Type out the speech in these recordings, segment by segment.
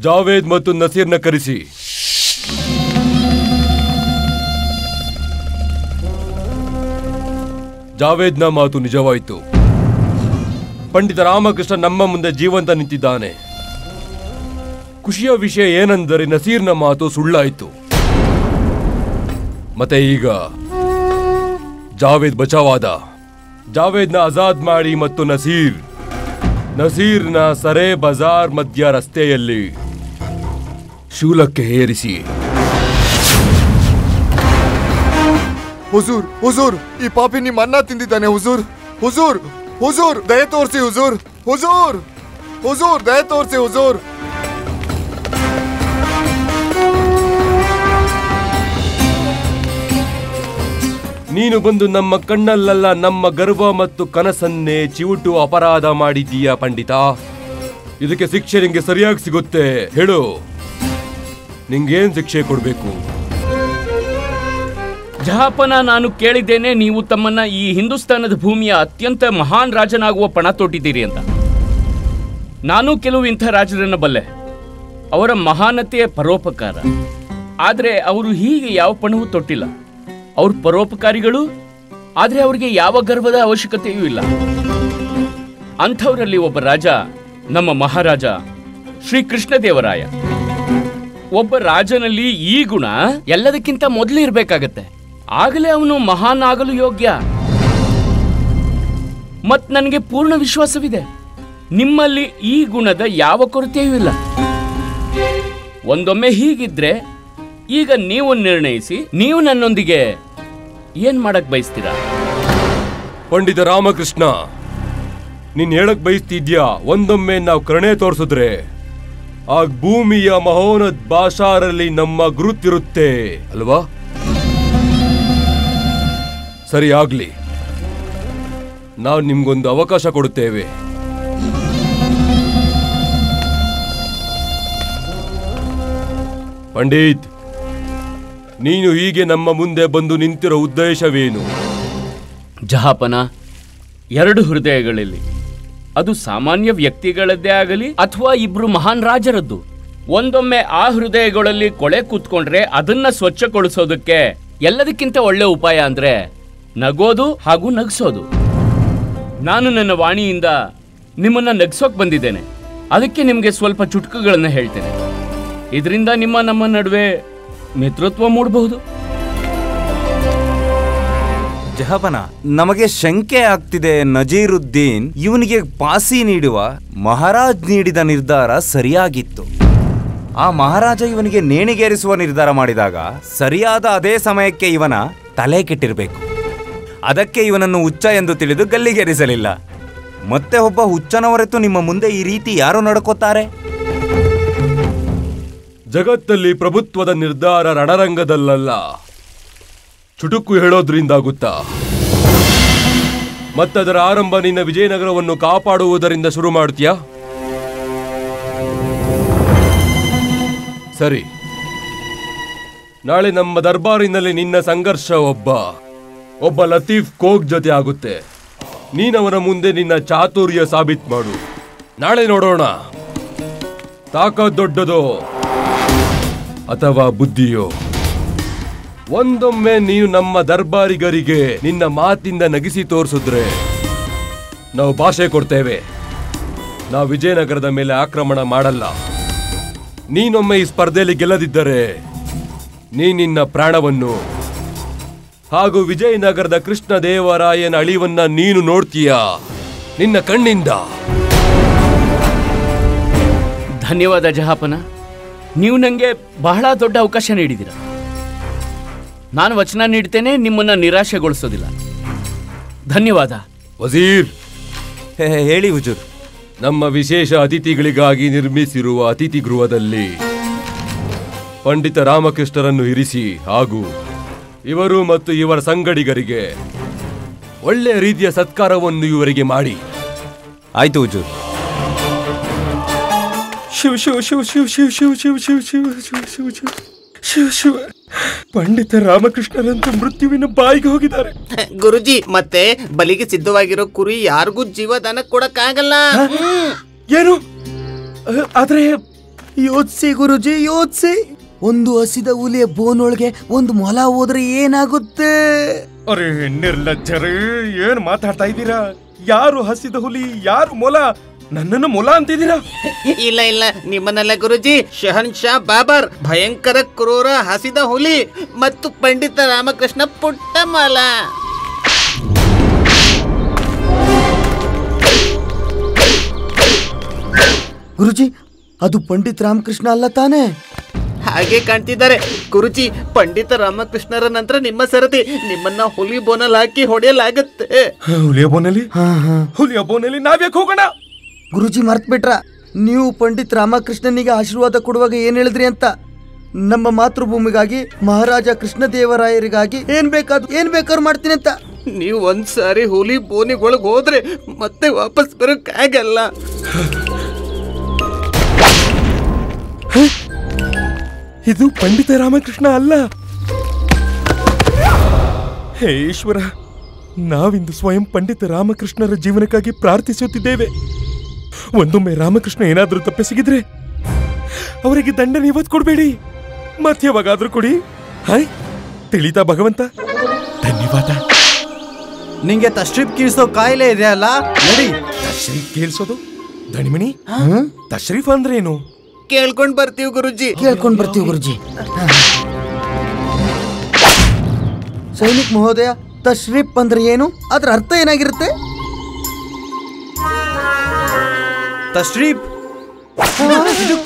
ಜಾವೇದ್ ಮತ್ತು ನಸೀರ್ನ ಕರೆಸಿ. ಜಾವೇದ್ನ ಮಾತು ನಿಜವಾಯಿತು. ಪಂಡಿತ ರಾಮಕೃಷ್ಣ ನಮ್ಮ ಮುಂದೆ ಜೀವಂತ ನಿಂತಿದ್ದಾನೆ. ಖುಷಿಯ ವಿಷಯ ಏನೆಂದರೆ ನಸೀರ್ನ ಮಾತು ಸುಳ್ಳಾಯಿತು. ಮತ್ತೆ ಈಗ ಜಾವೇದ್ ಬಚಾವಾದ. ಜಾವೇದ್ನ ಆಜಾದ್ ಮಾಡಿ ಮತ್ತು ನಸೀರ್ನ ಸರೇ ಬಜಾರ್ ಮಧ್ಯ ರಸ್ತೆಯಲ್ಲಿ ಶೂಲಕ್ಕೆ ಏರಿಸಿ. ಹುಜೂರ್, ಹುಜೂರ್, ಈ ಪಾಪಿ ನಿಮ್ಮ ಅನ್ನ ತಿಂದಿದ್ದಾನೆ. ಹುಜೂರ್, ಹುಜೂರ್, ಹುಜೂರ್, ದಯ ತೋರಿಸಿ. ಹುಜೂರ್, ಹುಜೂರ್, ಹುಜೂರ್, ದಯ ತೋರಿಸಿ. ಹುಜೂರ್. ನೀನು ಬಂದು ನಮ್ಮ ಕಣ್ಣಲ್ಲೆಲ್ಲ ನಮ್ಮ ಗರ್ವ ಮತ್ತು ಕನಸನ್ನೇ ಚಿವುಟು ಅಪರಾಧ ಮಾಡಿದ್ದೀಯ ಪಂಡಿತ. ಇದಕ್ಕೆ ಶಿಕ್ಷೆ ನಿಂಗೆ ಸರಿಯಾಗಿ ಸಿಗುತ್ತೆ. ಹೇಳು, ನಿಂಗೇನ್ ಶಿಕ್ಷೆ ಕೊಡ್ಬೇಕು? ಜಹಾಪನ, ನಾನು ಕೇಳಿದ್ದೇನೆ ನೀವು ತಮ್ಮನ್ನ ಈ ಹಿಂದೂಸ್ತಾನದ ಭೂಮಿಯ ಅತ್ಯಂತ ಮಹಾನ್ ರಾಜನಾಗುವ ಪಣ ತೊಟ್ಟಿದ್ದೀರಿ ಅಂತ. ನಾನು ಕೆಲವು ಇಂಥ ರಾಜರನ್ನ ಬಲ್ಲೆ. ಅವರ ಮಹಾನತೆಯ ಪರೋಪಕಾರ. ಆದರೆ ಅವರು ಹೀಗೆ ಯಾವ ಪಣವೂ ತೊಟ್ಟಿಲ್ಲ. ಅವರು ಪರೋಪಕಾರಿಗಳು, ಆದರೆ ಅವರಿಗೆ ಯಾವ ಗರ್ವದ ಅವಶ್ಯಕತೆಯೂ ಇಲ್ಲ. ಅಂಥವರಲ್ಲಿ ಒಬ್ಬ ರಾಜ ನಮ್ಮ ಮಹಾರಾಜ ಶ್ರೀ ಕೃಷ್ಣದೇವರಾಯ. ಒಬ್ಬ ರಾಜನಲ್ಲಿ ಈ ಗುಣ ಎಲ್ಲದಕ್ಕಿಂತ ಮೊದಲು ಇರಬೇಕಾಗತ್ತೆ. ಆಗಲೇ ಅವನು ಮಹಾನ್ ಆಗಲು ಯೋಗ್ಯ. ಮತ್ ನನಗೆ ಪೂರ್ಣ ವಿಶ್ವಾಸವಿದೆ, ನಿಮ್ಮಲ್ಲಿ ಈ ಗುಣದ ಯಾವ ಕೊರತೆಯೂ ಇಲ್ಲ. ಒಂದೊಮ್ಮೆ ಹೀಗಿದ್ರೆ ಈಗ ನೀವು ನಿರ್ಣಯಿಸಿ, ನೀವು ನನ್ನೊಂದಿಗೆ ಏನ್ ಮಾಡಕ್ ಬಯಸ್ತೀರಾ? ಪಂಡಿತ ರಾಮಕೃಷ್ಣ, ನೀನ್ ಹೇಳಕ್ ಬಯಸ್ತಿದ್ಯಾ ಒಂದೊಮ್ಮೆ ನಾವು ಕರುಣೆ ತೋರಿಸಿದ್ರೆ ಆಗ ಭೂಮಿಯ ಮಹೋನ್ನತ ಬಾಷಾರಲ್ಲಿ ನಮ್ಮ ಗುರುತಿರುತ್ತೆ ಅಲ್ವಾ? ಸರಿ, ಆಗ್ಲಿ. ನಾವು ನಿಮ್ಗೊಂದು ಅವಕಾಶ ಕೊಡುತ್ತೇವೆ. ಪಂಡಿತ್, ನೀನು ಹೀಗೆ ನಮ್ಮ ಮುಂದೆ ಬಂದು ನಿಂತಿರೋ ಉದ್ದೇಶವೇನು? ಜಹಾಪನ, ಎರಡು ಹೃದಯಗಳಲ್ಲಿ, ಅದು ಸಾಮಾನ್ಯ ವ್ಯಕ್ತಿಗಳದ್ದೇ ಆಗಲಿ ಅಥವಾ ಇಬ್ರು ಮಹಾನ್ ರಾಜರದ್ದು, ಒಂದೊಮ್ಮೆ ಆ ಹೃದಯಗಳಲ್ಲಿ ಕೊಳೆ ಕೂತ್ಕೊಂಡ್ರೆ ಅದನ್ನ ಸ್ವಚ್ಛಗೊಳಿಸೋದಕ್ಕೆ ಎಲ್ಲದಕ್ಕಿಂತ ಒಳ್ಳೆ ಉಪಾಯ ಅಂದ್ರೆ ನಗೋದು ಹಾಗೂ ನಗಿಸೋದು. ನಾನು ನನ್ನ ವಾಣಿಯಿಂದ ನಿಮ್ಮನ್ನ ನಗಿಸೋಕ್ ಬಂದಿದ್ದೇನೆ. ಅದಕ್ಕೆ ನಿಮ್ಗೆ ಸ್ವಲ್ಪ ಚುಟುಕುಗಳನ್ನ ಹೇಳ್ತೇನೆ. ಇದರಿಂದ ನಮ್ಮ ನಡುವೆ ಮಿತ್ರತ್ವ ಮೂಡಬಹುದು. ಜಹಾಪನ, ನಮಗೆ ಶಂಕೆ ಆಗ್ತಿದೆ. ನಜೀರುದ್ದೀನ್ ಇವನಿಗೆ ಪಾಸಿ ನೀಡುವ ಮಹಾರಾಜ್ ನೀಡಿದ ನಿರ್ಧಾರ ಸರಿಯಾಗಿತ್ತು. ಆ ಮಹಾರಾಜ ಇವನಿಗೆ ನೇಣಿಗೇರಿಸುವ ನಿರ್ಧಾರ ಮಾಡಿದಾಗ ಸರಿಯಾದ ಅದೇ ಸಮಯಕ್ಕೆ ಇವನ ತಲೆ ಕೆಟ್ಟಿರಬೇಕು. ಅದಕ್ಕೆ ಇವನನ್ನು ಹುಚ್ಚ ಎಂದು ತಿಳಿದು ಗಲ್ಲಿಗೇರಿಸಲಿಲ್ಲ. ಮತ್ತೆ ಒಬ್ಬ ಹುಚ್ಚನ ಹೊರತು ನಿಮ್ಮ ಮುಂದೆ ಈ ರೀತಿ ಯಾರು ನಡ್ಕೋತಾರೆ? ಜಗತ್ತಲ್ಲಿ ಪ್ರಭುತ್ವದ ನಿರ್ಧಾರ ರಣರಂಗದಲ್ಲ, ಚುಟುಕು ಹೇಳೋದ್ರಿಂದಾಗುತ್ತಾ? ಮತ್ತದರ ಆರಂಭ ನಿನ್ನ ವಿಜಯನಗರವನ್ನು ಕಾಪಾಡುವುದರಿಂದ ಶುರು ಮಾಡ್ತೀಯಾ? ಸರಿ, ನಾಳೆ ನಮ್ಮ ದರ್ಬಾರಿನಲ್ಲಿ ನಿನ್ನ ಸಂಘರ್ಷ ಒಬ್ಬ ಲತೀಫ್ ಕೋಕ್ ಜೊತೆ ಆಗುತ್ತೆ. ನೀನವನ ಮುಂದೆ ನಿನ್ನ ಚಾತುರ್ಯ ಸಾಬೀತ್ ಮಾಡು. ನಾಳೆ ನೋಡೋಣ, ತಾಕತ್ ದೊಡ್ಡದೋ ಅಥವಾ ಬುದ್ಧಿಯೋ. ಒಂದೊಮ್ಮೆ ನೀನು ನಮ್ಮ ದರ್ಬಾರಿಗರಿಗೆ ನಿನ್ನ ಮಾತಿಂದ ನಗಿಸಿ ತೋರಿಸಿದ್ರೆ ನಾವು ಭಾಷೆ ಕೊಡ್ತೇವೆ. ನಾವು ವಿಜಯನಗರದ ಮೇಲೆ ಆಕ್ರಮಣ ಮಾಡಲ್ಲ. ನೀನೊಮ್ಮೆ ಈ ಸ್ಪರ್ಧೆಯಲ್ಲಿ ಗೆಲ್ಲದಿದ್ದರೆ ನಿನ್ನ ಪ್ರಾಣವನ್ನು ಹಾಗೂ ವಿಜಯನಗರದ ಕೃಷ್ಣದೇವರಾಯನ ಅಳಿವನ್ನ ನೀನು ನೋಡ್ತೀಯಾ ನಿನ್ನ ಕಣ್ಣಿಂದ. ಧನ್ಯವಾದ ಜಹಾಪನ, ನೀವು ನನಗೆ ಬಹಳ ದೊಡ್ಡ ಅವಕಾಶ ನೀಡಿದ್ದೀರ. ನಾನು ವಚನ ನೀಡ್ತೇನೆ, ನಿಮ್ಮನ್ನ ನಿರಾಶೆಗೊಳಿಸೋದಿಲ್ಲ. ಧನ್ಯವಾದ. ವಜೀರ್, ಹೇಳಿ ಹುಜೂರ್. ನಮ್ಮ ವಿಶೇಷ ಅತಿಥಿಗಳಿಗಾಗಿ ನಿರ್ಮಿಸಿರುವ ಅತಿಥಿ ಗೃಹದಲ್ಲಿ ಪಂಡಿತ ರಾಮಕೃಷ್ಣರನ್ನು ಇರಿಸಿ ಹಾಗೂ ಇವರು ಮತ್ತು ಇವರ ಸಂಗಡಿಗರಿಗೆ ಒಳ್ಳೆಯ ರೀತಿಯ ಸತ್ಕಾರವನ್ನು ಇವರಿಗೆ ಮಾಡಿ. ಆಯ್ತು ಹುಜೂರ್. ಶಿವ ಶಿವ ಶಿವ ಶಿವ ಶಿವ ಶಿವ ಶಿವ ಶಿವ ಶಿವ ಶಿವ ಶಿವ ಶಿವ ಶಿವ ಶಿವ ಪಂಡಿತ ರಾಮಕೃಷ್ಣರಂತೂ ಮೃತ್ಯುವಿನ ಬಾಯಿಗೆ ಹೋಗಿದ್ದಾರೆ. ಗುರುಜಿ, ಮತ್ತೆ ಬಲಿಗೆ ಸಿದ್ಧವಾಗಿರೋ ಕುರಿ ಯಾರಿಗೂ ಜೀವದಾನ ಕೊಡಕ್ಕಾಗಲ್ಲ. ಏನು? ಆದ್ರೆ ಯೋಚಿಸಿ ಗುರುಜಿ, ಯೋಚಿಸಿ. ಒಂದು ಹಸಿದ ಹುಲಿಯ ಬೋನೊಳಗೆ ಒಂದು ಮೊಲ ಹೋದ್ರೆ ಏನಾಗುತ್ತೆ? ಅರೆ ನಿರ್ಲಜ್ಜರೇ, ಏನ್ ಮಾತಾಡ್ತಾ ಇದ್ದೀರಾ? ಯಾರು ಹಸಿದ ಹುಲಿ, ಯಾರು ಮೊಲ? ನನ್ನನ್ನು ಮೊಲ ಅಂತಿದ್ದೀರಾ? ಇಲ್ಲ ಇಲ್ಲ, ನಿಮ್ಮನ್ನೆಲ್ಲ ಗುರುಜಿ. ಶಹನ್ಶಾ ಬಾಬರ್ ಭಯಂಕರ ಕ್ರೂರ ಹಸಿದ ಹುಲಿ ಮತ್ತು ಪಂಡಿತ ರಾಮಕೃಷ್ಣ ಪುಟ್ಟ ಮೊಲ. ಗುರುಜಿ, ಅದು ಪಂಡಿತ್ ರಾಮಕೃಷ್ಣ ಅಲ್ಲ ತಾನೇ? ಹಾಗೆ ಕಾಣ್ತಿದ್ದಾರೆ ಗುರುಜಿ. ಪಂಡಿತ ರಾಮಕೃಷ್ಣರ ನಂತರ ನಿಮ್ಮ ಸರದಿ. ನಿಮ್ಮನ್ನ ಹುಲಿ ಬೋನಲ್ಲಿ ಹಾಕಿ ಹೊಡೆಯಲಾಗತ್ತೆ. ಹುಲಿಯ ಬೋನಲ್ಲಿ ನಾವ್ಯಾಕೆ ಹೋಗೋಣ? ಗುರುಜಿ ಮರ್ತ್ ಬಿಟ್ರ? ನೀವು ಪಂಡಿತ್ ರಾಮಕೃಷ್ಣನಿಗೆ ಆಶೀರ್ವಾದ ಕೊಡುವಾಗ ಏನ್ ಹೇಳಿದ್ರಿ ಅಂತ? ನಮ್ಮ ಮಾತೃಭೂಮಿಗಾಗಿ, ಮಹಾರಾಜ ಕೃಷ್ಣದೇವರಾಯರಿಗಾಗಿ ಏನ್ ಬೇಕಾದ್ರೂ ಮಾಡ್ತೀನಿ ಅಂತ. ನೀವು ಒಂದ್ಸಾರಿ ಹುಲಿ ಬೋನಿಗೊಳಗೆ ಹೋದ್ರೆ ಮತ್ತೆ ವಾಪಸ್ ಬರೋಕ್ಕಾಗಲ್ಲ. ಇದು ಪಂಡಿತ ರಾಮಕೃಷ್ಣ ಅಲ್ಲ. ಹೇ ಈಶ್ವರ, ನಾವಿಂದು ಸ್ವಯಂ ಪಂಡಿತ ರಾಮಕೃಷ್ಣರ ಜೀವನಕ್ಕಾಗಿ ಪ್ರಾರ್ಥಿಸುತ್ತಿದ್ದೇವೆ. ಒಂದೊಮ್ಮೆ ರಾಮಕೃಷ್ಣ ಏನಾದರೂ ತಪ್ಪಿಸಿಗಿದ್ರೆ ಅವರಿಗೆ ದಂಡನೆ ಇವತ್ತು ಕೊಡಬೇಡಿ, ಮತ್ತೆ ಯಾವಾಗಾದ್ರೂ ಕೊಡಿ. ಹಾಯ್ ತಿಳಿತಾ ಭಗವಂತ, ಧನ್ಯವಾದ. ನಿಂಗೆ ತಶ್ರೀಫ್ ಕೀಳ್ಸೋ ಕಾಯಿಲೆ ಇದೆ ಅಲ್ಲ, ನಡಿ. ತಶ್ರೀಫ್ ಕೇಳಿಸೋದು? ದಣಿಮಣಿ, ತಶ್ರೀಫ್ ಅಂದ್ರೆ ಏನು? ಕೇಳ್ಕೊಂಡ್ ಬರ್ತೀವಿ ಗುರುಜಿ. ಗುರುಜಿ. ಸೈನಿಕ್ ಮಹೋದಯ, ತಶ್ರೀಫ್ ಅಂದ್ರೆ ಏನು? ಅದ್ರ ಅರ್ಥ ಏನಾಗಿರುತ್ತೆ? ತಶ್ರೀಫ್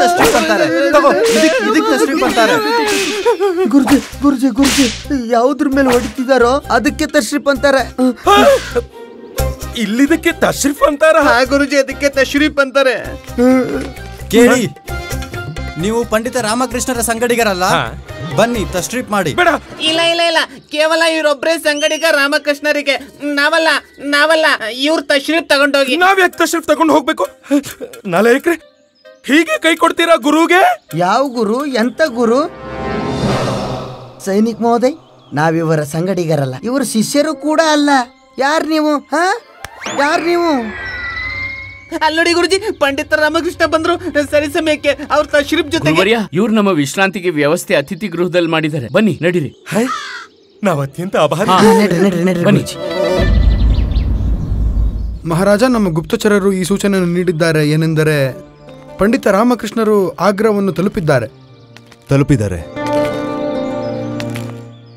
ತಶ್ರೀಫ್ ಅಂತಾರೆ. ತಗೋ, ಇದಕ್ ತಶ್ರೀಫ್ ಅಂತಾರೆ. ಗುರುಜಿ ಯಾವ್ದ್ರ ಮೇಲೆ ಹೊಡಿತಿದಾರೋ ಅದಕ್ಕೆ ತಶ್ರೀಫ್ ಅಂತಾರೆ. ಇಲ್ಲಿದಕ್ಕೆ ತಶ್ರೀಫ್ ಅಂತಾರ? ಹಾ ಗುರುಜಿ, ಅದಕ್ಕೆ ತಶ್ರೀಫ್ ಅಂತಾರೆ. ಕೇಳಿ, ನೀವು ಪಂಡಿತ ರಾಮಕೃಷ್ಣರ ಸಂಗಡಿಗರಲ್ಲ, ಬನ್ನಿ ತಶ್ರೀಫ್ ಮಾಡಿ. ಇಲ್ಲ ಇಲ್ಲ ಇಲ್ಲ, ಕೇವಲ ಇವರೊಬ್ಬರೇ ಸಂಗಡಿಗ ರಾಮಕೃಷ್ಣರಿಗೆ. ನಾವಲ್ಲ ಇವ್ರ ತಶ್ರೀಫ್ ತಗೊಂಡೋಗಿ. ನಾವ್ಯಾಕೆ ತಶ್ರೀಫ್ ತಗೊಂಡು ಹೋಗ್ಬೇಕು? ನಾಲ್ಕ್ರೆ ಹೀಗೆ ಕೈ ಕೊಡ್ತೀರಾ ಗುರುಗೆ? ಯಾವ ಗುರು? ಎಂತ ಗುರು? ಸೈನಿಕ್ ಮಹೋದಯ್, ನಾವಿವರ ಸಂಗಡಿಗರಲ್ಲ, ಇವರು ಶಿಷ್ಯರು ಕೂಡ ಅಲ್ಲ. ಯಾರ್ ನೀವು? ಯಾರ್ ನೀವು? ಅಲ್ಲೋಡಿ ಗುರುಜಿ, ಪಂಡಿತ ರಾಮಕೃಷ್ಣ ಬಂದ್ರು ಸರಿ ಸಮಯಕ್ಕೆ. ಅವ್ರ ತಶ್ರೀಫ್ ಜೊತೆಗೆ ಇವ್ರು ನಮ್ಮ ವಿಶ್ರಾಂತಿಗೆ ವ್ಯವಸ್ಥೆ ಅತಿಥಿ ಗೃಹದಲ್ಲಿ ಮಾಡಿದ್ದಾರೆ. ಬನ್ನಿ ನಡೀರಿ. ನಾವು ಅತ್ಯಂತ ಆಭಾರಿ. ಬನ್ನಿ. ಮಹಾರಾಜ, ನಮ್ಮ ಗುಪ್ತಚರರು ಈ ಸೂಚನೆಯನ್ನು ನೀಡಿದ್ದಾರೆ. ಏನೆಂದರೆ ಪಂಡಿತ ರಾಮಕೃಷ್ಣರು ಆಗ್ರಾವನ್ನು ತಲುಪಿದ್ದಾರೆ.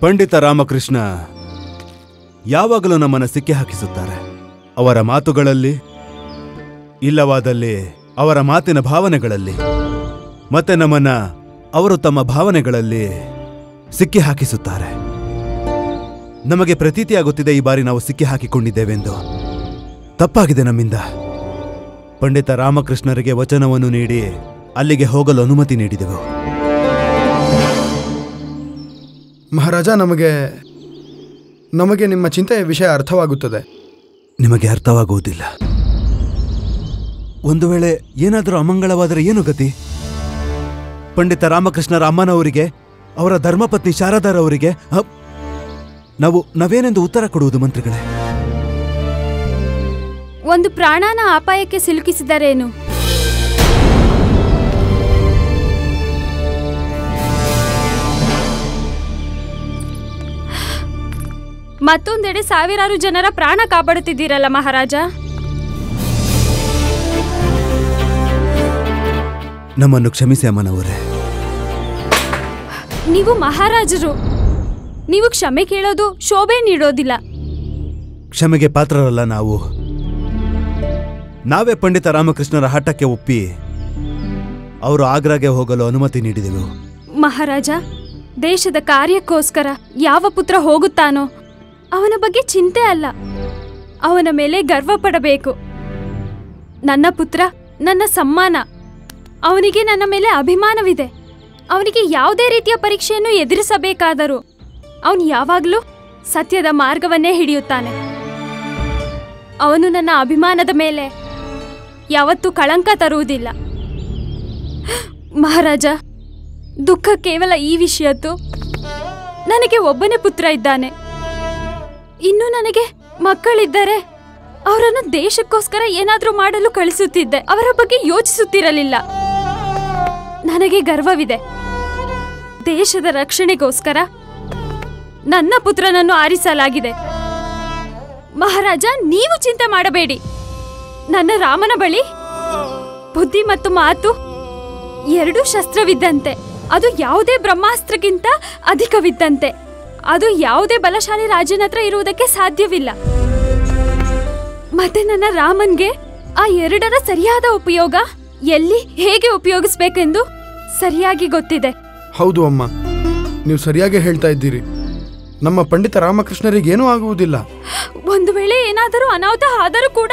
ಪಂಡಿತ ರಾಮಕೃಷ್ಣ ಯಾವಾಗಲೂ ನಮ್ಮನ್ನು ಸಿಕ್ಕಿ ಹಾಕಿಸುತ್ತಾರೆ. ಅವರ ಮಾತುಗಳಲ್ಲಿ, ಇಲ್ಲವಾದಲ್ಲಿ ಅವರ ಮಾತಿನ ಭಾವನೆಗಳಲ್ಲಿ, ಮತ್ತೆ ನಮ್ಮನ್ನ ಅವರು ತಮ್ಮ ಭಾವನೆಗಳಲ್ಲಿ ಸಿಕ್ಕಿ ಹಾಕಿಸುತ್ತಾರೆ. ನಮಗೆ ಪ್ರತೀತಿಯಾಗುತ್ತಿದೆ ಈ ಬಾರಿ ನಾವು ಸಿಕ್ಕಿ ಹಾಕಿಕೊಂಡಿದ್ದೇವೆಂದು. ತಪ್ಪಾಗಿದೆ ನಮ್ಮಿಂದ. ಪಂಡಿತ ರಾಮಕೃಷ್ಣರಿಗೆ ವಚನವನ್ನು ನೀಡಿ ಅಲ್ಲಿಗೆ ಹೋಗಲು ಅನುಮತಿ ನೀಡಿದೆವು. ಮಹಾರಾಜ, ನಮಗೆ ನಿಮ್ಮ ಚಿಂತೆಯ ವಿಷಯ ಅರ್ಥವಾಗುತ್ತದೆ. ನಿಮಗೆ ಅರ್ಥವಾಗುವುದಿಲ್ಲ. ಒಂದು ವೇಳೆ ಏನಾದರೂ ಅಮಂಗಳವಾದರೆ ಏನು ಗತಿ? ಪಂಡಿತ ರಾಮಕೃಷ್ಣರ ಅಮ್ಮನವರಿಗೆ, ಅವರ ಧರ್ಮಪತ್ನಿ ಶಾರದಾರವರಿಗೆ ನಾವೇನೆಂದು ಉತ್ತರ ಕೊಡುವುದು ಮಂತ್ರಿಗಳೇ? ಒಂದು ಪ್ರಾಣನ ಅಪಾಯಕ್ಕೆ ಸಿಲುಕಿಸಿದರೇನು? ಮತ್ತೊಂದೆಡೆ ಸಾವಿರಾರು ಜನರ ಪ್ರಾಣ ಕಾಪಾಡುತ್ತಿದ್ದೀರಲ್ಲ ಮಹಾರಾಜ. ನಮ್ಮನ್ನು ಕ್ಷಮಿಸಿ ಅಮ್ಮನವರೇ. ನೀವು ಮಹಾರಾಜರು, ನೀವು ಕ್ಷಮೆ ಕೇಳೋದು ಶೋಭೆ ನೀಡೋದಿಲ್ಲ. ಕ್ಷಮೆಗೆ ಪಾತ್ರರಲ್ಲ ನಾವು. ನಾವೇ ಪಂಡಿತ ರಾಮಕೃಷ್ಣರ ಹಠಕ್ಕೆ ಒಪ್ಪಿ ಅವರು ಆಗ್ರಾಗೆ ಹೋಗಲು ಅನುಮತಿ ನೀಡಿದೆವು. ಮಹಾರಾಜ, ದೇಶದ ಕಾರ್ಯಕ್ಕೋಸ್ಕರ ಯಾವ ಪುತ್ರ ಹೋಗುತ್ತಾನೋ ಅವನ ಬಗ್ಗೆ ಚಿಂತೆ ಅಲ್ಲ, ಅವನ ಮೇಲೆ ಗರ್ವ ಪಡಬೇಕು. ನನ್ನ ಪುತ್ರ ನನ್ನ ಸಮ್ಮಾನ. ಅವನಿಗೆ ನನ್ನ ಮೇಲೆ ಅಭಿಮಾನವಿದೆ. ಅವನಿಗೆ ಯಾವುದೇ ರೀತಿಯ ಪರೀಕ್ಷೆಯನ್ನು ಎದುರಿಸಬೇಕಾದರೂ ಅವನು ಯಾವಾಗಲೂ ಸತ್ಯದ ಮಾರ್ಗವನ್ನೇ ಹಿಡಿಯುತ್ತಾನೆ. ಅವನು ನನ್ನ ಅಭಿಮಾನದ ಮೇಲೆ ಯಾವತ್ತೂ ಕಳಂಕ ತರುವುದಿಲ್ಲ. ಮಹಾರಾಜ, ದುಃಖ ಕೇವಲ ಈ ವಿಷಯದ್ದು. ನನಗೆ ಒಬ್ಬನೇ ಪುತ್ರ ಇದ್ದಾನೆ. ಇನ್ನು ನನಗೆ ಮಕ್ಕಳಿದ್ದರೆ ಅವರನ್ನು ದೇಶಕ್ಕೋಸ್ಕರ ಏನಾದರೂ ಮಾಡಲು ಕಳಿಸುತ್ತಿದ್ದೆ. ಅವರ ಬಗ್ಗೆ ಯೋಚಿಸುತ್ತಿರಲಿಲ್ಲ. ನನಗೆ ಗರ್ವವಿದೆ. ದೇಶದ ರಕ್ಷಣೆಗೋಸ್ಕರ ನನ್ನ ಪುತ್ರನನ್ನು ಆರಿಸಲಾಗಿದೆ. ಮಹಾರಾಜ, ನೀವು ಚಿಂತೆ ಮಾಡಬೇಡಿ. ನನ್ನ ರಾಮನ ಬಳಿ ಬುದ್ಧಿ ಮತ್ತು ಮಾತು ಎರಡೂ ಶಸ್ತ್ರವಿದ್ದಂತೆ. ಅದು ಯಾವುದೇ ಬ್ರಹ್ಮಾಸ್ತ್ರಕ್ಕಿಂತ ಅಧಿಕವಿದ್ದಂತೆ. ಅದು ಯಾವುದೇ ಬಲಶಾಲಿ ರಾಜನ ಹತ್ರ ಇರುವುದಕ್ಕೆ ಸಾಧ್ಯವಿಲ್ಲ. ಮತ್ತೆ ನನ್ನ ರಾಮನ್ಗೆ ಆ ಎರಡರ ಸರಿಯಾದ ಉಪಯೋಗ ಎಲ್ಲಿ ಹೇಗೆ ಉಪಯೋಗಿಸ್ಬೇಕೆಂದು ಸರಿಯಾಗಿ ಗೊತ್ತಿದೆ. ಹೌದು ಅಮ್ಮ, ನೀವು ಸರಿಯಾಗಿ ಹೇಳ್ತಾ ಇದ್ದೀರಿ. ನಮ್ಮ ಪಂಡಿತ ರಾಮಕೃಷ್ಣರಿಗೇನೂ ಆಗುವುದಿಲ್ಲ. ಒಂದು ವೇಳೆ ಏನಾದರೂ ಅನಾಹುತ ಆದರೂ ಕೂಡ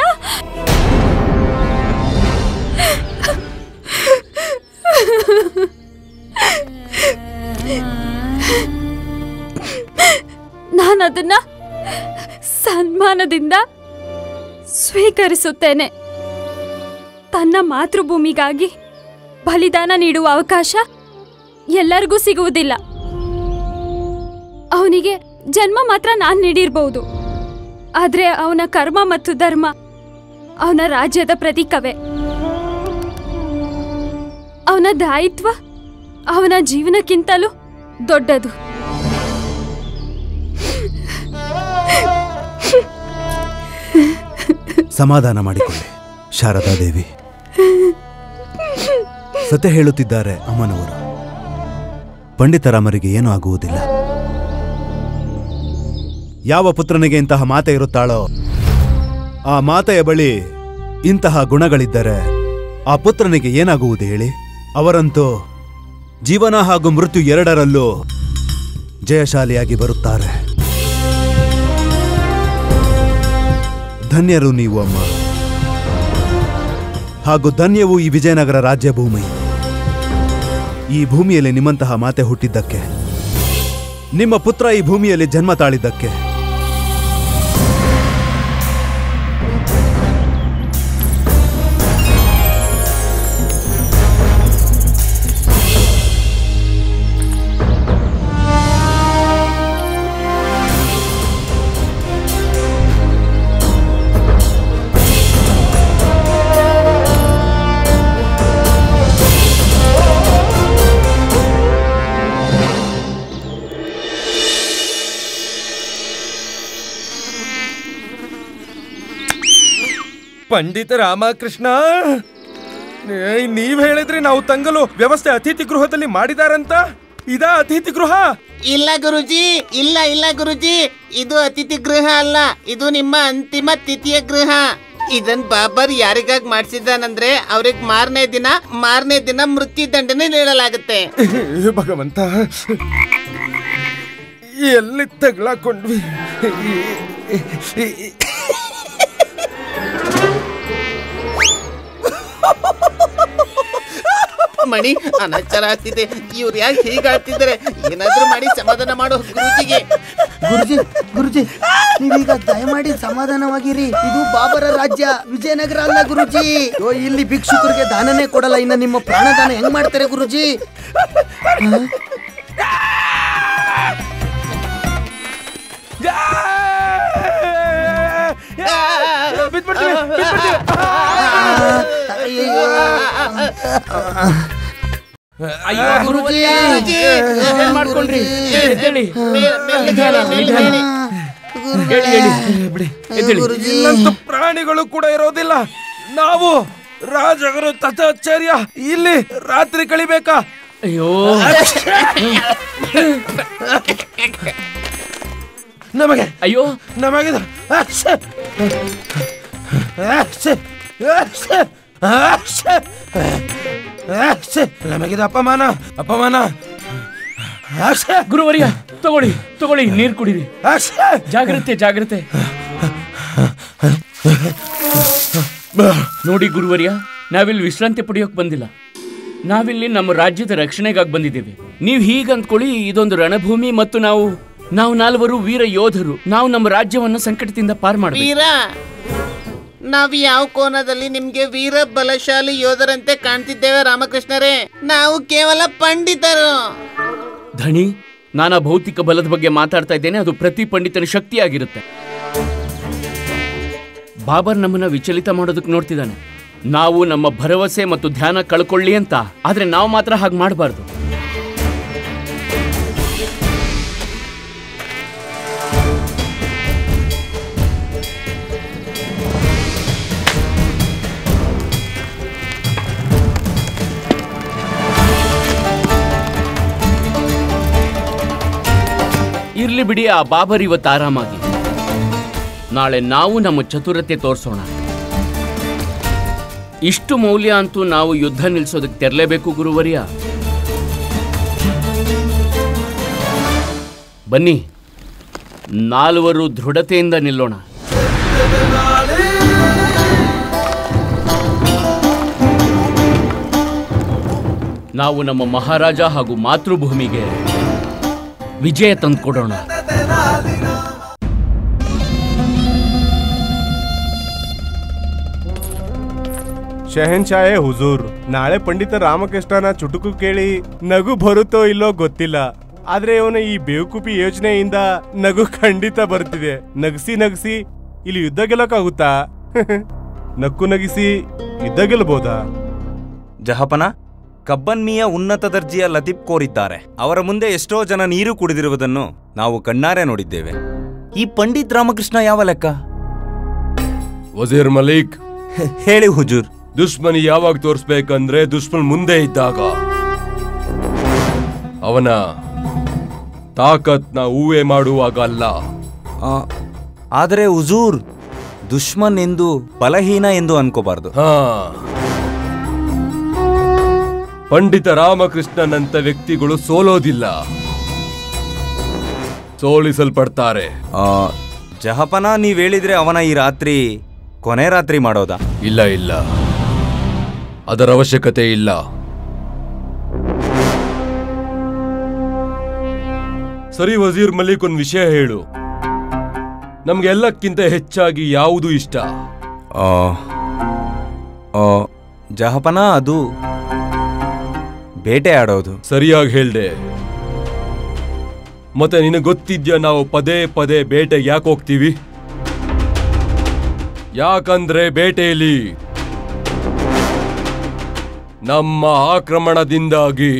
ನಾನು ಅದನ್ನ ಸನ್ಮಾನದಿಂದ ಸ್ವೀಕರಿಸುತ್ತೇನೆ. ತನ್ನ ಮಾತೃಭೂಮಿಗಾಗಿ ಬಲಿದಾನ ನೀಡುವ ಅವಕಾಶ ಎಲ್ಲರಿಗೂ ಸಿಗುವುದಿಲ್ಲ. ಅವನಿಗೆ ಜನ್ಮ ಮಾತ್ರ ನಾನು ನೀಡಿರಬಹುದು, ಆದ್ರೆ ಅವನ ಕರ್ಮ ಮತ್ತು ಧರ್ಮ ಅವನ ರಾಜ್ಯದ ಪ್ರತೀಕವೇ. ಅವನ ದಾಯಿತ್ವ ಅವನ ಜೀವನಕ್ಕಿಂತಲೂ ದೊಡ್ಡದು. ಸಮಾಧಾನ ಮಾಡಿಕೊಳ್ಳಿ ಶಾರದಾ ದೇವಿ. ಸತ್ಯ ಹೇಳುತ್ತಿದ್ದಾರೆ ಅಮ್ಮನವರು. ಪಂಡಿತರಾಮರಿಗೆ ಏನೂ ಆಗುವುದಿಲ್ಲ. ಯಾವ ಪುತ್ರನಿಗೆ ಇಂತಹ ಮಾತೆ ಇರುತ್ತಾಳೋ ಆ ಮಾತೆಯ ಬಳಿ ಇಂತಹ ಗುಣಗಳಿದ್ದರೆ ಆ ಪುತ್ರನಿಗೆ ಏನಾಗುವುದು ಹೇಳಿ? ಅವರಂತೂ ಜೀವನ ಹಾಗೂ ಮೃತ್ಯು ಎರಡರಲ್ಲೂ ಜಯಶಾಲಿಯಾಗಿ ಬರುತ್ತಾರೆ. ಧನ್ಯರು ನೀವು ಅಮ್ಮ, ಹಾಗೂ ಧನ್ಯವು ಈ ವಿಜಯನಗರ ರಾಜ್ಯ ಭೂಮಿ. ಈ ಭೂಮಿಯಲ್ಲಿ ನಿಮ್ಮಂತಹ ಮಾತೆ ಹುಟ್ಟಿದ್ದಕ್ಕೆ, ನಿಮ್ಮ ಪುತ್ರ ಈ ಭೂಮಿಯಲ್ಲಿ ಜನ್ಮ ತಾಳಿದ್ದಕ್ಕೆ. ಪಂಡಿತ ರಾಮಕೃಷ್ಣ, ನೀವ್ ಹೇಳಿದ್ರಿ ನಾವು ತಂಗಲು ವ್ಯವಸ್ಥೆ ಅತಿಥಿ ಗೃಹದಲ್ಲಿ ಮಾಡಿದಾರಂತ. ಇದಾ ಅತಿಥಿ ಗೃಹ? ಇಲ್ಲ ಗುರುಜಿ, ಇಲ್ಲ ಗುರುಜಿ, ಇದು ಅತಿಥಿ ಗೃಹ ಅಲ್ಲ. ಇದು ನಿಮ್ಮ ಅಂತಿಮ ತಿಥಿಯ ಗೃಹ. ಇದನ್ ಬಾಬರ್ ಯಾರಿಗಾಗಿ ಮಾಡಿಸಿದ್ದಾನಂದ್ರೆ ಅವ್ರಿಗೆ ಮಾರನೇ ದಿನ ಮೃತ್ಯು ದಂಡನೆ ನೀಡಲಾಗುತ್ತೆ. ಭಗವಂತ, ಎಲ್ಲಿ ತಗ್ಲಾಕೊಂಡ್ವಿ? ಮಣಿ, ಅನಾಚಾರ ಆಗ್ತಿದೆ. ಇವ್ರು ಯಾಕೆ ಹೀಗಾಡ್ತಿದ್ದಾರೆ? ಏನಾದ್ರೂ ಮಾಡಿ ಸಮಾಧಾನ ಮಾಡೋ ಗುರುಜಿಗೆ. ಗುರುಜಿ ನೀವೀಗ ದಯಮಾಡಿ ಸಮಾಧಾನವಾಗಿರಿ. ಇದು ಬಾಬರ ರಾಜ್ಯ, ವಿಜಯನಗರ ಅಲ್ಲ ಗುರುಜಿ. ಇಲ್ಲಿ ಭಿಕ್ಷುಕರಿಗೆ ದಾನನೇ ಕೊಡಲ್ಲ, ಇನ್ನ ನಿಮ್ಮ ಪ್ರಾಣದಾನ ಹೆಂಗ್ ಮಾಡ್ತಾರೆ ಗುರುಜಿ? ಇಲ್ಲಂತೂ ಪ್ರಾಣಿಗಳು ಕೂಡ ಇರೋದಿಲ್ಲ. ನಾವು ರಾಜರು ತಥಾಚಾರ್ಯ ಇಲ್ಲಿ ರಾತ್ರಿ ಕಳಿಬೇಕಾ? ಅಯ್ಯೋ, ನಮಗೆ ಅಯ್ಯೋ ನಮಗಿದೆ ನಮಗಿದೆ ಅಪಮಾನ. ಗುರುವರ್ಯ, ತಗೊಳ್ಳಿ ನೀರು ಕುಡಿರಿ. ಜಾಗ್ರತೆ. ನೋಡಿ ಗುರುವರ್ಯ, ನಾವಿಲ್ಲಿ ವಿಶ್ರಾಂತಿ ಪಡೆಯೋಕ್ ಬಂದಿಲ್ಲ. ನಾವಿಲ್ಲಿ ನಮ್ಮ ರಾಜ್ಯದ ರಕ್ಷಣೆಗಾಗಿ ಬಂದಿದ್ದೇವೆ. ನೀವು ಹೀಗಂದ್ಕೊಳ್ಳಿ, ಇದೊಂದು ರಣಭೂಮಿ ಮತ್ತು ನಾವು ನಾಲ್ವರು ವೀರ ಯೋಧರು. ನಾವು ನಮ್ಮ ರಾಜ್ಯವನ್ನು ಸಂಕಟದಿಂದ ಪಾರ್ ಮಾಡಬೇಕು. ವೀರ, ನಾವು ಯಾವ ಕೋನದಲ್ಲಿ ನಿಮ್ಗೆ ವೀರ ಬಲಶಾಲಿ ಯೋಧರಂತೆ ಕಾಣ್ತಿದ್ದೇವೆ ರಾಮಕೃಷ್ಣರೇ? ನಾವು ಕೇವಲ ಪಂಡಿತರು. ಧಣಿ, ನಾನು ಭೌತಿಕ ಬಲದ ಬಗ್ಗೆ ಮಾತಾಡ್ತಾ ಇದ್ದೇನೆ. ಅದು ಪ್ರತಿ ಪಂಡಿತನ ಶಕ್ತಿಯಾಗಿರುತ್ತೆ. ಬಾಬರ್ ನಮ್ಮನ್ನ ವಿಚಲಿತ ಮಾಡೋದಕ್ಕೆ ನೋಡ್ತಿದ್ದಾನೆ. ನಾವು ನಮ್ಮ ಭರವಸೆ ಮತ್ತು ಧ್ಯಾನ ಕಳ್ಕೊಳ್ಳಿ ಅಂತ. ಆದ್ರೆ ನಾವು ಮಾತ್ರ ಹಾಗೆ ಮಾಡಬಾರ್ದು. ಇರ್ಲಿ ಬಿಡಿ, ಆ ಬಾಬರ್ ಇವತ್ತು ಆರಾಮಾಗಿ. ನಾಳೆ ನಾವು ನಮ್ಮ ಚತುರತೆ ತೋರಿಸೋಣ. ಇಷ್ಟು ಮೌಲ್ಯ ಅಂತೂ ನಾವು ಯುದ್ಧ ನಿಲ್ಲಿಸೋದಕ್ಕೆ ತೆರಲೇಬೇಕು ಗುರುವರ್ಯ. ಬನ್ನಿ, ನಾಲ್ವರು ದೃಢತೆಯಿಂದ ನಿಲ್ಲೋಣ. ನಾವು ನಮ್ಮ ಮಹಾರಾಜ ಹಾಗೂ ಮಾತೃಭೂಮಿಗೆ ವಿಜಯ ತಂದುಕೊಡೋಣ. ಶಹನ್ಶಾಹೆ ಹುಜೂರ್, ನಾಳೆ ಪಂಡಿತ ರಾಮಕೃಷ್ಣನ ಚುಟುಕು ಕೇಳಿ ನಗು ಬರುತ್ತೋ ಇಲ್ಲೋ ಗೊತ್ತಿಲ್ಲ, ಆದ್ರೆ ಇವನ ಈ ಬೇವಕೂಪಿ ಯೋಜನೆಯಿಂದ ನಗು ಖಂಡಿತ ಬರ್ತಿದೆ. ನಗಸಿ ನಗಸಿ ಇಲ್ಲಿ ಯುದ್ಧ ಗೆಲ್ಲಕ್ಕಾಗುತ್ತಾ? ನಕ್ಕು ನಗಿಸಿ ಯುದ್ಧ ಗೆಲ್ಲಬಹುದಾ? ಜಹಪನ, ಕಬ್ಬನ್ಮಿಯ ಉನ್ನತ ದರ್ಜೆಯ ಲತೀಫ್ ಕೋರಿದ್ದಾರೆ. ಅವರ ಮುಂದೆ ಎಷ್ಟೋ ಜನ ನೀರು ಕುಡಿದಿರುವುದನ್ನು ನಾವು ಕಣ್ಣಾರೆ ನೋಡಿದ್ದೇವೆ. ಈ ಪಂಡಿತ್ ರಾಮಕೃಷ್ಣ ಯಾವ ಲೆಕ್ಕ? ವಜೀರ್ ಮಲಿಕ್, ಹೇಳಿ ಹುಜೂರ್. ದುಶ್ಮನಿ ಯಾವಾಗ ತೋರಿಸ್ಬೇಕಂದ್ರೆ ದುಶ್ಮನ್ ಮುಂದೆ ಇದ್ದಾಗ. ಅವನ ತಾಕತ್ನ ಊಹೆ ಮಾಡುವಾಗ ಅಲ್ಲ. ಆದರೆ ಹುಜೂರ್, ದುಶ್ಮನ್ ಎಂದು ಬಲಹೀನ ಎಂದು ಅನ್ಕೋಬಾರ್ದು. ಪಂಡಿತ ರಾಮಕೃಷ್ಣನಂತ ವ್ಯಕ್ತಿಗಳು ಸೋಲೋದಿಲ್ಲ, ಸೋಲಿಸಲ್ಪಡ್ತಾರೆ. ಜಹಪನ, ನೀವ್ ಹೇಳಿದ್ರೆ ಅವನ ಈ ರಾತ್ರಿ ಕೊನೆ ರಾತ್ರಿ ಮಾಡೋದಾ? ಇಲ್ಲ ಇಲ್ಲ, ಅದರ ಅವಶ್ಯಕತೆ ಇಲ್ಲ. ಸರಿ ವಜೀರ್ ಮಲಿಕ್, ಒಂದು ವಿಷಯ ಹೇಳು. ನಮ್ಗೆಲ್ಲಕ್ಕಿಂತ ಹೆಚ್ಚಾಗಿ ಯಾವುದು ಇಷ್ಟ? ಜಹಪನ, ಅದು ಬೇಟೆ ಆಡೋದು. ಸರಿಯಾಗಿ ಹೇಳ್ದೆ. ಮತ್ತೆ ನಿನಗೆ ಗೊತ್ತಿದ್ಯಾ ನಾವು ಪದೇ ಪದೇ ಬೇಟೆಗೆ ಯಾಕೆ ಹೋಗ್ತೀವಿ? ಯಾಕಂದ್ರೆ ಬೇಟೆಯಲ್ಲಿ ನಮ್ಮ ಆಕ್ರಮಣದಿಂದಾಗಿ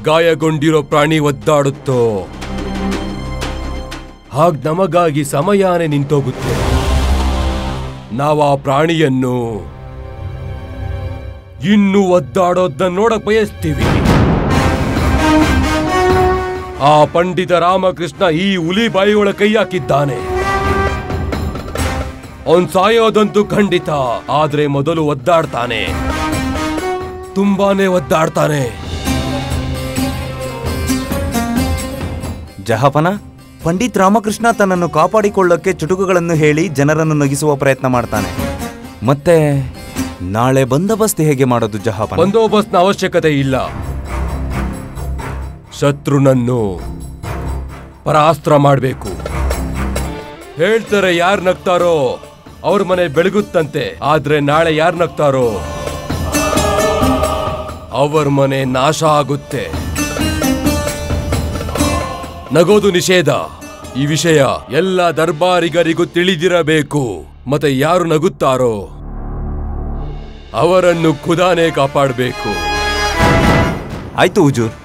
ಗಾಯಗೊಂಡಿರೋ ಪ್ರಾಣಿ ಒದ್ದಾಡುತ್ತೋ, ಹಾಗ್ ನಮಗಾಗಿ ಸಮಯಾನೇ ನಿಂತೋಗುತ್ತೆ. ನಾವು ಆ ಪ್ರಾಣಿಯನ್ನು ಇನ್ನೂ ಒದ್ದಾಡೋದನ್ನ ನೋಡಕ್ ಬಯಸ್ತೀವಿ. ಆ ಪಂಡಿತ ರಾಮಕೃಷ್ಣ ಈ ಹುಲಿ ಬಾಯಿಯೊಳ ಕೈ ಹಾಕಿದ್ದಾನೆ. ಅವನ್ ಸಾಯೋದಂತೂ ಖಂಡಿತ, ಆದ್ರೆ ಮೊದಲು ಒದ್ದಾಡ್ತಾನೆ, ತುಂಬಾನೇ ಒದ್ದಾಡ್ತಾನೆ. ಜಹಪನ, ಪಂಡಿತ್ ರಾಮಕೃಷ್ಣ ತನ್ನನ್ನು ಕಾಪಾಡಿಕೊಳ್ಳೋಕೆ ಚುಟುಕುಗಳನ್ನು ಹೇಳಿ ಜನರನ್ನು ನಗಿಸುವ ಪ್ರಯತ್ನ ಮಾಡ್ತಾನೆ. ಮತ್ತೆ ನಾಳೆ ಬಂದೋಬಸ್ತ್ ಹೇಗೆ ಮಾಡೋದು ಜಹಪನ? ಬಂದೋಬಸ್ತ್ನ ಅವಶ್ಯಕತೆ ಇಲ್ಲ. ಶತ್ರುನನ್ನು ಪರಾಸ್ತ್ರ ಮಾಡಬೇಕು. ಹೇಳ್ತಾರೆ ಯಾರು ನಗ್ತಾರೋ ಅವ್ರ ಮನೆ ಬೆಳಗುತ್ತಂತೆ, ಆದ್ರೆ ನಾಳೆ ಯಾರು ನಗ್ತಾರೋ ಅವರ ಮನೆ ನಾಶ ಆಗುತ್ತೆ. ನಗೋದು ನಿಷೇಧ. ಈ ವಿಷಯ ಎಲ್ಲ ದರ್ಬಾರಿಗರಿಗೂ ತಿಳಿದಿರಬೇಕು. ಮತ್ತೆ ಯಾರು ನಗುತ್ತಾರೋ ಅವರನ್ನು ಖುದಾನೇ ಕಾಪಾಡಬೇಕು. ಆಯ್ತು ಹುಜೂರ್.